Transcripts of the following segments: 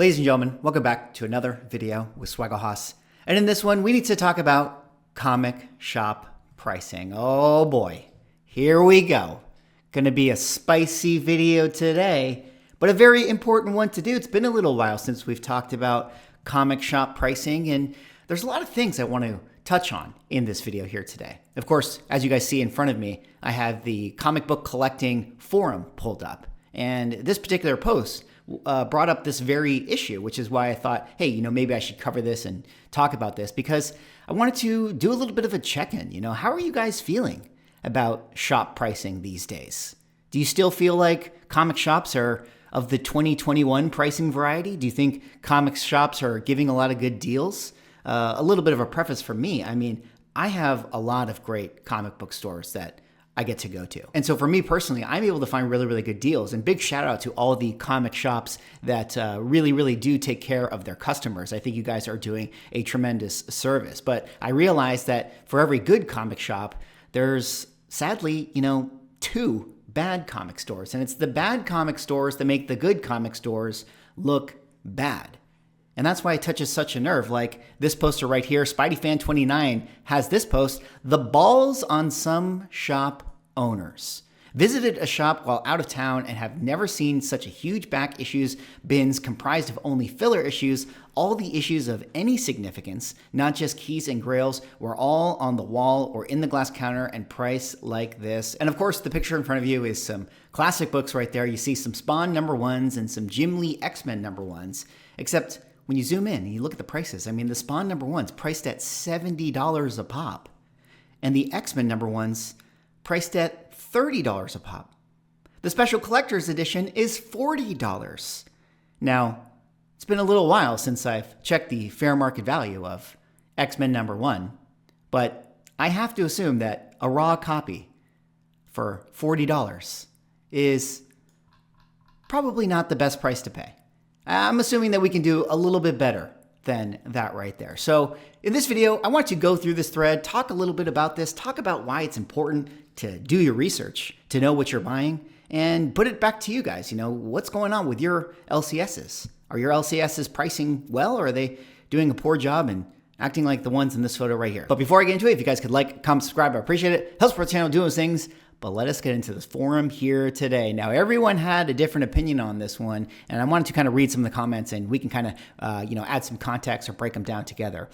Ladies and gentlemen, welcome back to another video with Swaggle. And in this one, we need to talk about comic shop pricing. Oh boy, here we go. Gonna be a spicy video today, but a very important one to do. It's been a little while since we've talked about comic shop pricing, and there's a lot of things I want to touch on in this video here today. Of course, as you guys see in front of me, I have the comic book collecting forum pulled up. And this particular post brought up this very issue, which is why I thought, hey, maybe I should cover this and talk about this, because I wanted to do a little bit of a check-in. How are you guys feeling about shop pricing these days? Do you still feel like comic shops are of the 2021 pricing variety? Do you think comic shops are giving a lot of good deals? A little bit of a preface for me. I have a lot of great comic book stores that I get to go to. And so for me personally, I'm able to find really, really good deals. And big shout out to all the comic shops that really, really do take care of their customers. I think you guys are doing a tremendous service. But I realize that for every good comic shop, there's sadly, two bad comic stores. And it's the bad comic stores that make the good comic stores look bad. And that's why it touches such a nerve. Like this poster right here, SpideyFan29 has this post: the balls on some shop owners. Visited a shop while out of town and have never seen such a huge back issues bins comprised of only filler issues. All the issues of any significance, not just keys and grails, were all on the wall or in the glass counter and priced like this. And of course, the picture in front of you is some classic books right there. You see some Spawn #1s and some Jim Lee X-Men #1s, except when you zoom in and you look at the prices, the Spawn #1's priced at $70 a pop, and the X-Men #1's priced at $30 a pop. The special collector's edition is $40. Now, it's been a little while since I've checked the fair market value of X-Men #1, but I have to assume that a raw copy for $40 is probably not the best price to pay. I'm assuming that we can do a little bit better than that right there. So in this video, I want to go through this thread, talk a little bit about this, talk about why it's important to do your research, to know what you're buying, and put it back to you guys. What's going on with your LCSs? Are your LCSs pricing well, or are they doing a poor job and acting like the ones in this photo right here? But before I get into it, if you guys could like, comment, subscribe, I appreciate it. Helps support the channel doing those things. But let us get into this forum here today. Now, everyone had a different opinion on this one, and I wanted to kind of read some of the comments, and we can kind of, add some context or break them down together.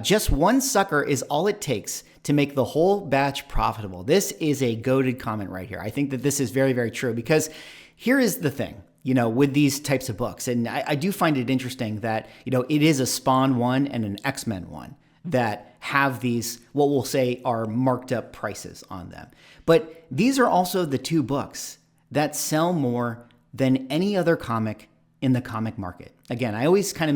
Just one sucker is all it takes to make the whole batch profitable. This is a goated comment right here. I think that this is very, very true, because here is the thing. With these types of books, and I do find it interesting that, it is a Spawn 1 and an X-Men 1 that have these, what we'll say are marked up prices on them. But these are also the two books that sell more than any other comic in the comic market. Again, I always kind of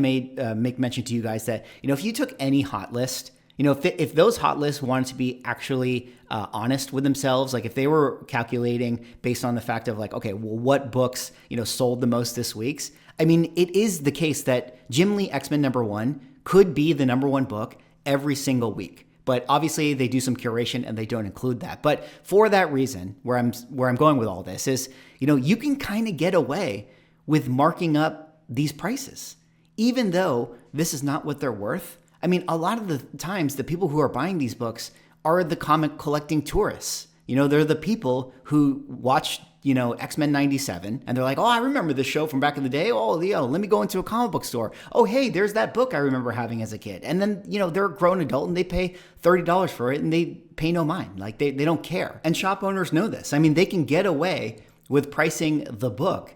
make mention to you guys that, if you took any hot list, if those hot lists wanted to be actually honest with themselves, like if they were calculating based on the fact of like, okay, well, what books, sold the most this week? It is the case that Jim Lee X-Men #1 could be the #1 book every single week. But obviously they do some curation and they don't include that. But for that reason, where I'm going with all this is, you can kind of get away with marking up these prices, even though this is not what they're worth. A lot of the times the people who are buying these books are the comic collecting tourists. They're the people who watch, X-Men '97, and they're like, oh, I remember this show from back in the day. Oh, let me go into a comic book store. Oh, hey, there's that book I remember having as a kid. And then, they're a grown adult and they pay $30 for it and they pay no mind. Like they don't care. And shop owners know this. They can get away with pricing the book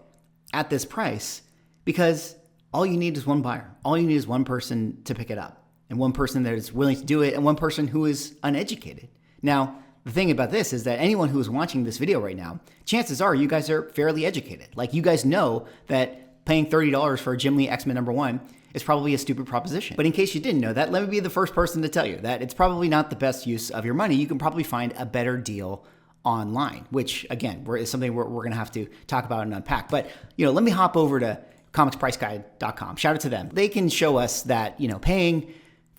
at this price because all you need is one buyer. All you need is one person to pick it up, and one person that is willing to do it, and one person who is uneducated. Now, the thing about this is that anyone who is watching this video right now, chances are you guys are fairly educated. Like you guys know that paying $30 for a Jim Lee X-Men #1 is probably a stupid proposition. But in case you didn't know that, let me be the first person to tell you that it's probably not the best use of your money. You can probably find a better deal online, which again, is something we're going to have to talk about and unpack. But, let me hop over to comicspriceguide.com. Shout out to them. They can show us that, paying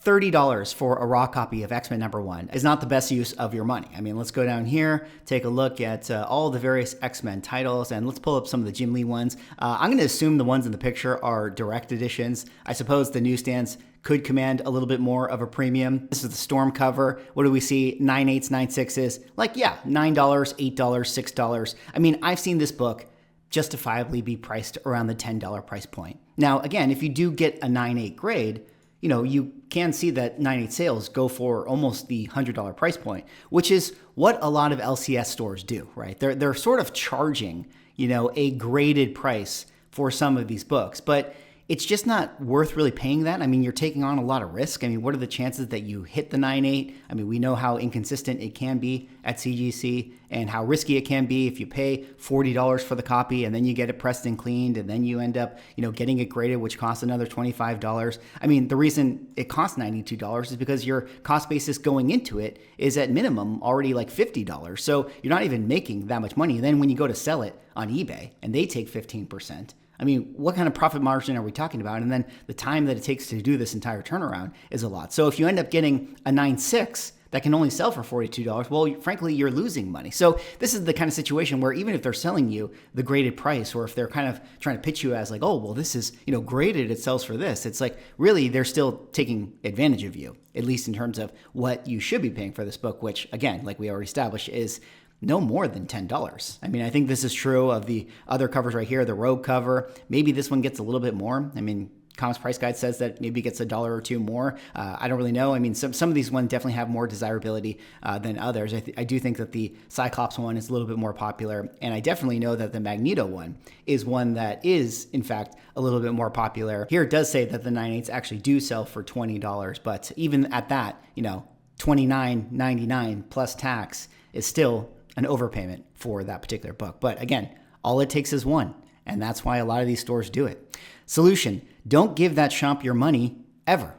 $30 for a raw copy of X-Men #1 is not the best use of your money. I mean, let's go down here, take a look at all the various X-Men titles, and let's pull up some of the Jim Lee ones. I'm going to assume the ones in the picture are direct editions. I suppose the newsstands could command a little bit more of a premium. This is the Storm cover. What do we see? 9/8s, 9/6s. Like, yeah, $9, $8, $6. I mean, I've seen this book justifiably be priced around the $10 price point. Now, again, if you do get a 9/8 grade, you know, you can see that 9/8 sales go for almost the $100 price point, which is what a lot of LCS stores do, right? They're sort of charging, you know, a graded price for some of these books, but it's just not worth really paying that. I mean, you're taking on a lot of risk. I mean, what are the chances that you hit the 9/8? I mean, we know how inconsistent it can be at CGC and how risky it can be if you pay $40 for the copy and then you get it pressed and cleaned and then you end up, you know, getting it graded, which costs another $25. I mean, the reason it costs $92 is because your cost basis going into it is at minimum already like $50. So you're not even making that much money. And then when you go to sell it on eBay and they take 15%, I mean, what kind of profit margin are we talking about? And then the time that it takes to do this entire turnaround is a lot. So if you end up getting a 9/6 that can only sell for $42, well, frankly, you're losing money. So this is the kind of situation where even if they're selling you the graded price, or if they're kind of trying to pitch you as like, oh, well, this is, you know, graded, it sells for this. It's like, really, they're still taking advantage of you, at least in terms of what you should be paying for this book, which, again, like we already established, is no more than $10. I mean, I think this is true of the other covers right here, the Rogue cover. Maybe this one gets a little bit more. I mean, Comics Price Guide says that maybe it gets $1 or $2 more. I don't really know. I mean, some of these ones definitely have more desirability than others. I do think that the Cyclops one is a little bit more popular, and I definitely know that the Magneto one is one that is, in fact, a little bit more popular. Here it does say that the 9/8s actually do sell for $20, but even at that, you know, $29.99 plus tax is still an overpayment for that particular book. But again, all it takes is one, and that's why a lot of these stores do it. Solution: don't give that shop your money ever.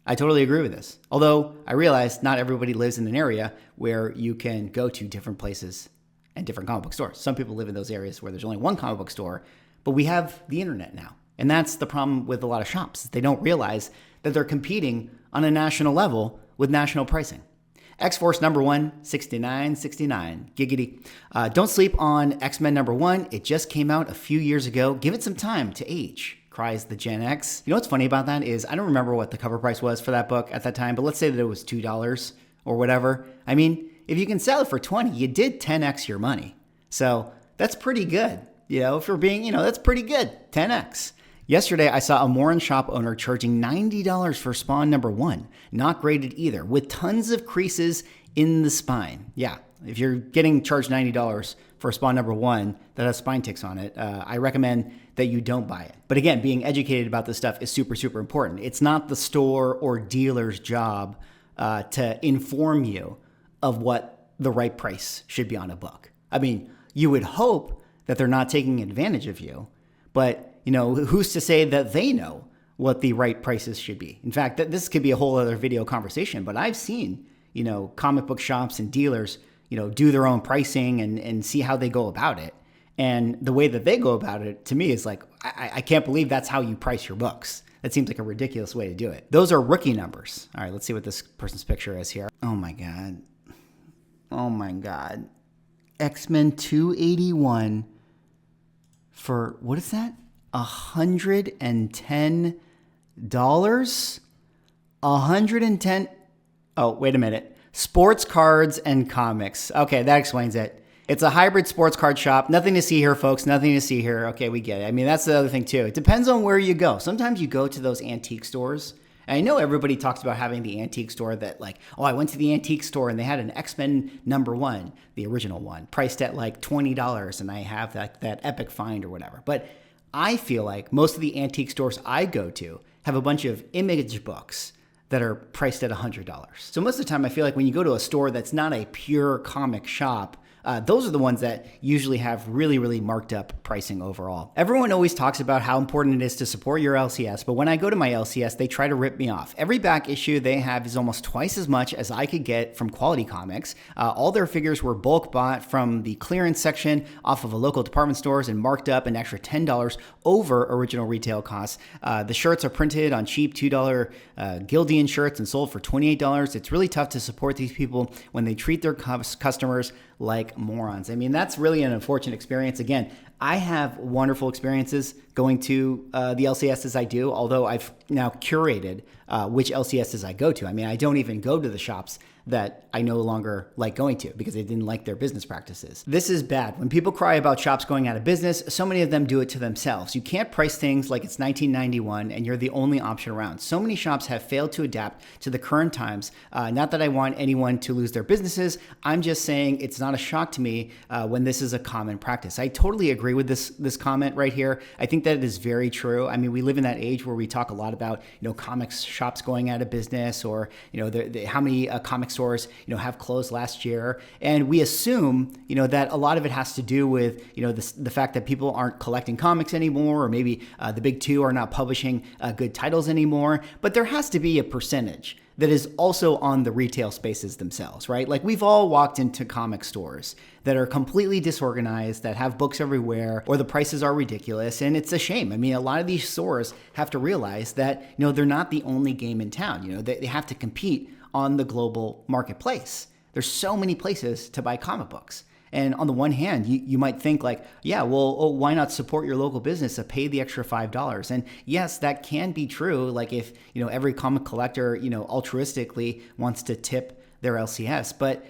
I totally agree with this. Although I realize not everybody lives in an area where you can go to different places and different comic book stores. Some people live in those areas where there's only one comic book store, but we have the internet now. And that's the problem with a lot of shops. They don't realize that they're competing on a national level with national pricing. X-Force #1, $69.69. Giggity. Don't sleep on X-Men #1. It just came out a few years ago. Give it some time to age, cries the Gen X. You know what's funny about that is I don't remember what the cover price was for that book at that time, but let's say that it was $2 or whatever. I mean, if you can sell it for $20, you did 10x your money. So that's pretty good. You know, if you're being, you know, that's pretty good. 10x. Yesterday, I saw a Morin shop owner charging $90 for Spawn #1, not graded either, with tons of creases in the spine. Yeah, if you're getting charged $90 for Spawn #1 that has spine ticks on it, I recommend that you don't buy it. But again, being educated about this stuff is super, super important. It's not the store or dealer's job to inform you of what the right price should be on a book. I mean, you would hope that they're not taking advantage of you, but you know, who's to say that they know what the right prices should be? In fact, this could be a whole other video conversation, but I've seen, you know, comic book shops and dealers, you know, do their own pricing and see how they go about it. And the way that they go about it, to me, is like, I can't believe that's how you price your books. That seems like a ridiculous way to do it. Those are rookie numbers. All right, let's see what this person's picture is here. Oh my God. Oh my God. X-Men 281 for, what is that? $110. 110. Oh, wait a minute. Sports cards and comics. Okay, that explains it. It's a hybrid sports card shop. Nothing to see here, folks. Nothing to see here. Okay, we get it. I mean, that's the other thing too. It depends on where you go. Sometimes you go to those antique stores. And I know everybody talks about having the antique store that like, oh, I went to the antique store and they had an X-Men #1, the original one, priced at like $20, and I have that epic find or whatever. But I feel like most of the antique stores I go to have a bunch of image books that are priced at $100. So most of the time I feel like when you go to a store that's not a pure comic shop, those are the ones that usually have really, really marked up pricing overall. Everyone always talks about how important it is to support your LCS, but when I go to my LCS, they try to rip me off. Every back issue they have is almost twice as much as I could get from Quality Comics. All their figures were bulk bought from the clearance section off of a local department stores and marked up an extra $10 over original retail costs. The shirts are printed on cheap $2 Gildan shirts and sold for $28. It's really tough to support these people when they treat their customers like morons. I mean, that's really an unfortunate experience. Again, I have wonderful experiences going to the LCSs I do, although I've now curated which LCSs I go to. I mean, I don't even go to the shops that I no longer like going to because they didn't like their business practices. This is bad. When people cry about shops going out of business, so many of them do it to themselves. You can't price things like it's 1991 and you're the only option around. So many shops have failed to adapt to the current times. Not that I want anyone to lose their businesses. I'm just saying it's not a shock to me when this is a common practice. I totally agree with this comment right here. I think that it is very true. I mean, we live in that age where we talk a lot about, comics shops going out of business, or, how many comic stores, have closed last year. And we assume, that a lot of it has to do with, the fact that people aren't collecting comics anymore, or maybe the big two are not publishing good titles anymore. But there has to be a percentage that is also on the retail spaces themselves, right? Like, we've all walked into comic stores that are completely disorganized, that have books everywhere, or the prices are ridiculous, and it's a shame. I mean, a lot of these stores have to realize that, they're not the only game in town. They have to compete on the global marketplace. There's so many places to buy comic books. And on the one hand, you might think like, yeah, well, why not support your local business to pay the extra $5? And yes, that can be true. Like if, every comic collector, altruistically wants to tip their LCS. But,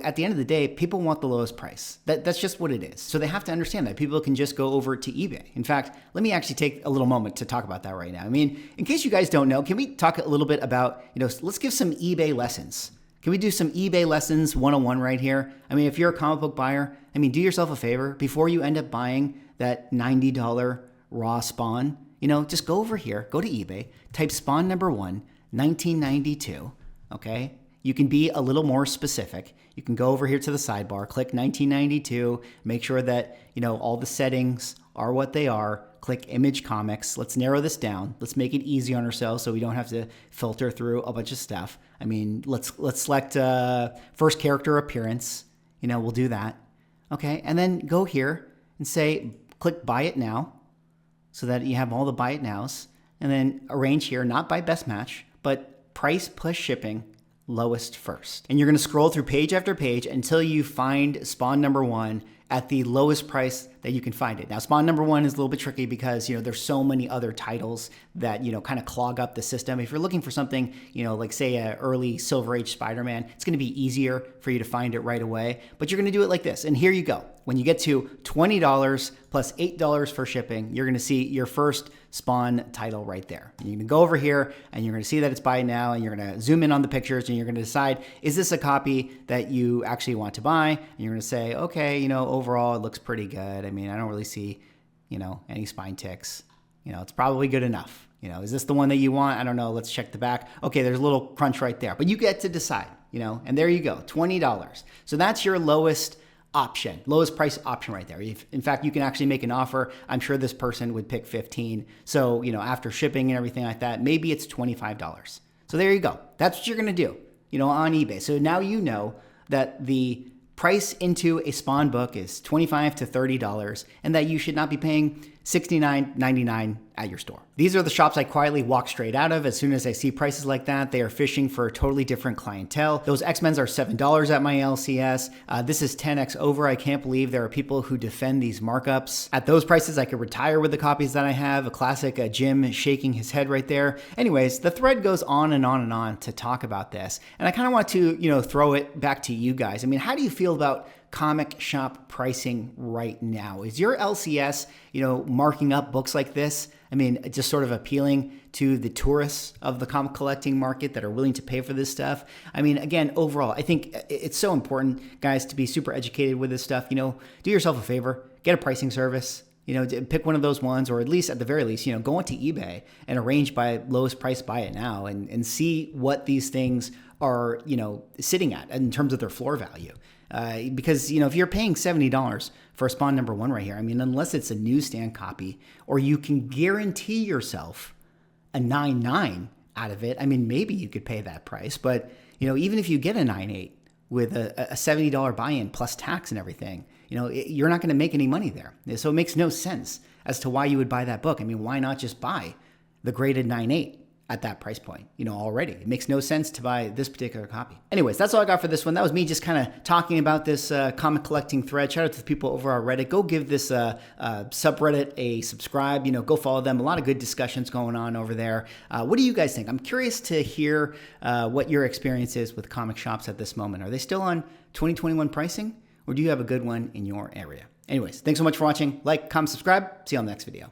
at the end of the day, people want the lowest price. That's just what it is. So they have to understand that people can just go over to eBay. In fact, let me actually take a little moment to talk about that right now. I mean, in case you guys don't know, can we talk a little bit about, let's give some eBay lessons. Can we do some eBay lessons 101 right here? I mean, if you're a comic book buyer, do yourself a favor. Before you end up buying that $90 raw Spawn, just go over here, go to eBay, type Spawn number 1, 1992, okay? You can be a little more specific. You can go over here to the sidebar, click 1992, make sure that, all the settings are what they are. Click Image Comics. Let's narrow this down. Let's make it easy on ourselves so we don't have to filter through a bunch of stuff. I mean, let's select first character appearance. We'll do that. Okay, and then go here and say, click Buy It Now, so that you have all the Buy It Nows. And then arrange here, not by best match, but price plus shipping, lowest first. And you're going to scroll through page after page until you find Spawn number 1 at the lowest price that you can find it. Now, Spawn number 1 is a little bit tricky because, there's so many other titles that, kind of clog up the system. If you're looking for something, like say a early Silver Age Spider-Man, it's going to be easier for you to find it right away, but you're going to do it like this. And here you go. When you get to $20 plus $8 for shipping, you're going to see your first Spawn title right there. And you're going to go over here and you're going to see that it's buy now, and you're going to zoom in on the pictures and you're going to decide, is this a copy that you actually want to buy? And you're going to say, okay, overall it looks pretty good. I mean, I don't really see, any spine ticks. It's probably good enough. Is this the one that you want? I don't know. Let's check the back. Okay, there's a little crunch right there, but you get to decide, and there you go, $20. So that's your lowest price option right there. In fact, you can actually make an offer. I'm sure this person would pick 15. So, after shipping and everything like that, maybe it's $25. So there you go. That's what you're going to do, on eBay. So now you know that the price into a Spawn book is $25 to $30, and that you should not be paying $69.99 at your store. These are the shops I quietly walk straight out of. As soon as I see prices like that, they are fishing for a totally different clientele. Those X-Men's are $7 at my LCS. This is 10x over. I can't believe there are people who defend these markups. At those prices, I could retire with the copies that I have. A classic Jim shaking his head right there. Anyways, the thread goes on and on and on to talk about this. And I kind of want to, throw it back to you guys. I mean, how do you feel about comic shop pricing right now? Is your LCS, marking up books like this? I mean, just sort of appealing to the tourists of the comic collecting market that are willing to pay for this stuff. I mean, again, overall, I think it's so important, guys, to be super educated with this stuff. Do yourself a favor, get a pricing service. Pick one of those ones, or at least at the very least, go onto eBay and arrange by lowest price, buy it now, and see what these things are, sitting at in terms of their floor value. Because, if you're paying $70 for Spawn number 1 right here, I mean, unless it's a newsstand copy or you can guarantee yourself a 9.9 out of it, I mean, maybe you could pay that price. But, even if you get a 9.8 with a $70 buy-in plus tax and everything, you're not going to make any money there. So it makes no sense as to why you would buy that book. I mean, why not just buy the graded 9.8 at that price point, already? It makes no sense to buy this particular copy. Anyways, that's all I got for this one. That was me just kind of talking about this comic collecting thread. Shout out to the people over our Reddit. Go give this subreddit a subscribe. Go follow them. A lot of good discussions going on over there. What do you guys think? I'm curious to hear what your experience is with comic shops at this moment. Are they still on 2021 pricing, or do you have a good one in your area? Anyways, thanks so much for watching. Like, comment, subscribe. See you on the next video.